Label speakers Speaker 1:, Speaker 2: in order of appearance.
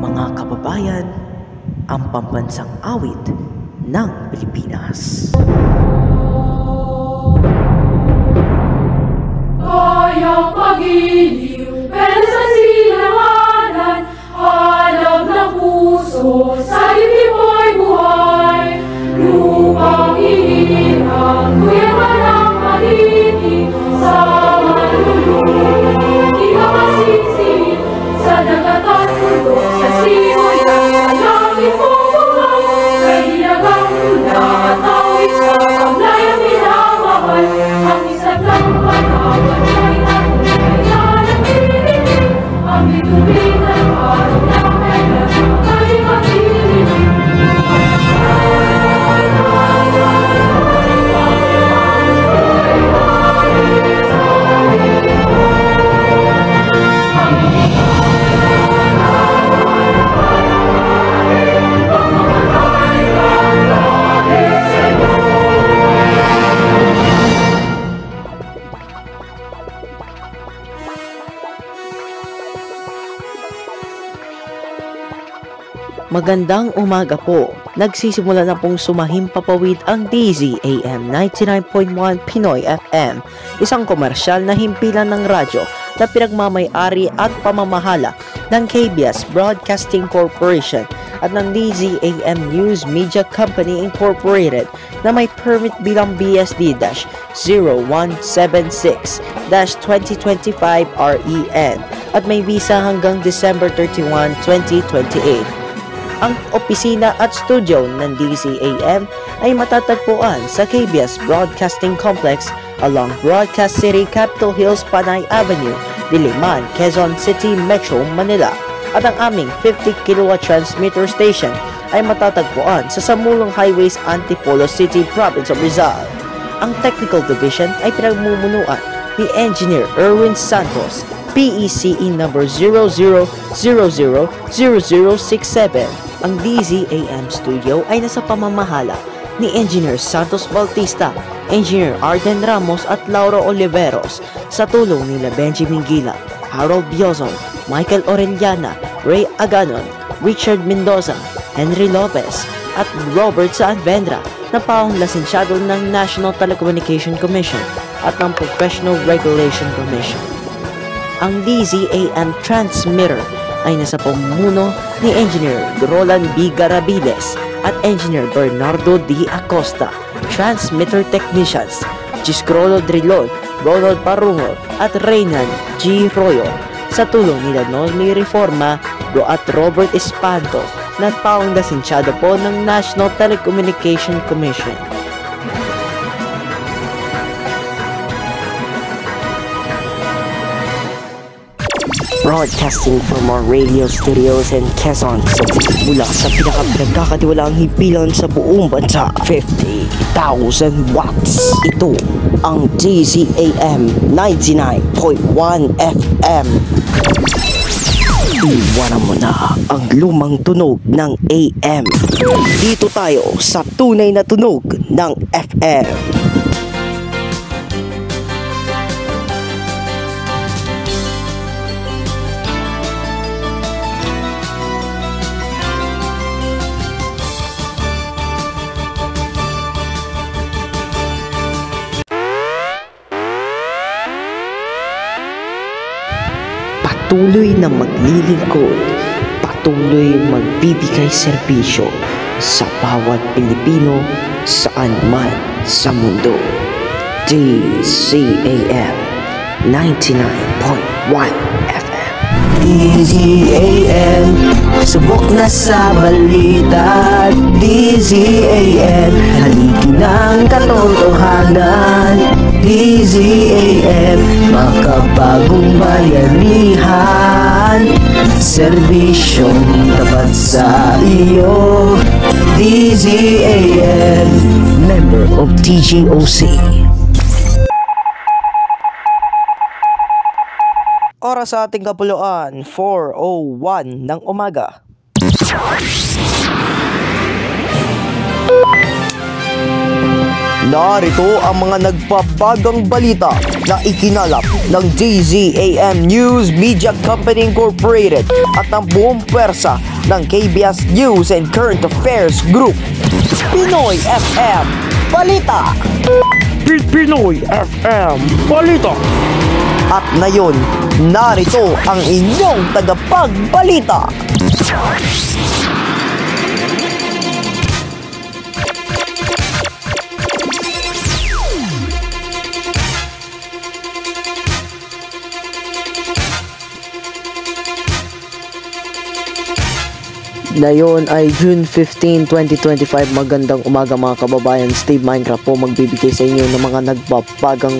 Speaker 1: Mga kababayan, ang pambansang awit ng Pilipinas.
Speaker 2: Kayang pag-iliw, pero sa silanganan, halab ng puso, sa dibdib mo'y buhay. Lupang ihirang, kuya parang malinig, sa malulong, di ka masisig, sa dagat at pulo, sa simoy at sa langit mo buhay. Kay dilagang tula at awit sa paglayang minamahal, ang isang lang panawan ay nakukayan ang pilipinig, ang bituin at araw ng kailan ay matinig.
Speaker 1: Magandang umaga po. Nagsisimula na pong sumahimpapawid ang DZAM 99.1 Pinoy FM, isang komersyal na himpilan ng radyo na pinagmamay-ari at pamamahala ng KBS Broadcasting Corporation at ng DZAM News Media Company Incorporated na may permit bilang BSD-0176-2025 REN at may visa hanggang December 31, 2028. Ang opisina at studio ng DZAM ay matatagpuan sa KBS Broadcasting Complex along Broadcast City, Capitol Hills, Panay Avenue, Diliman, Quezon City, Metro Manila. At ang aming 50 kW transmitter station ay matatagpuan sa Samulong Highways, Antipolo City, Province of Rizal. Ang Technical Division ay pinagmumunuan ni Engineer Erwin Santos, PECE number 00000067. Ang DZAM studio ay nasa pamamahala ni Engineer Santos Bautista, Engineer Arden Ramos at Laura Oliveros sa tulong nila Benjamin Gila, Harold Biozon, Michael Orellana, Ray Aganon, Richard Mendoza, Henry Lopez at Robert Saavedra na paong lisensyado ng National Telecommunication Commission at ng Professional Regulation Commission. Ang DZAM transmitter ay nasa pamumuno ni Engineer Roland B. Garabiles at Engineer Bernardo D. Acosta, Transmitter Technicians, Giscrolo Drilon, Ronald Parungo at Reynan G. Royo sa tulong nila Nolmi Reforma at Robert Espanto na paong lisensyado po ng National Telecommunication Commission. Broadcasting from our radio studios in Quezon City mula sa pinakapinagkakatiwalaang himpilan sa buong bansa, 50,000 watts. Ito ang DZAM 99.1 FM. Iwanan mo na ang lumang tunog ng AM. Dito tayo sa tunay na tunog ng FM. Patuloy na maglilingkod, patuloy magbibigay serbisyo sa bawat Pilipino saan man sa mundo. DZAM 99.1 FM. DZAM, subok na sa balita. DZAM, haligi ng katotohanan. DZAM, makabagong bayanihan, serbisyong tapat sa iyo. DZAM, member of TGOC. Oras sa ating kapuluan, 4:01 ng umaga. Narito ang mga nagbabagang balita na ikinalap ng DZAM News Media Company Incorporated at ang buong pwersa ng KBS News and Current Affairs Group. Pinoy FM Balita! Pinoy FM Balita! At ngayon, narito ang inyong tagapagbalita. Ngayon ay June 15, 2025. Magandang umaga mga kababayan. Steve Minecraft po magbibigay sa inyo ng mga nagbabagang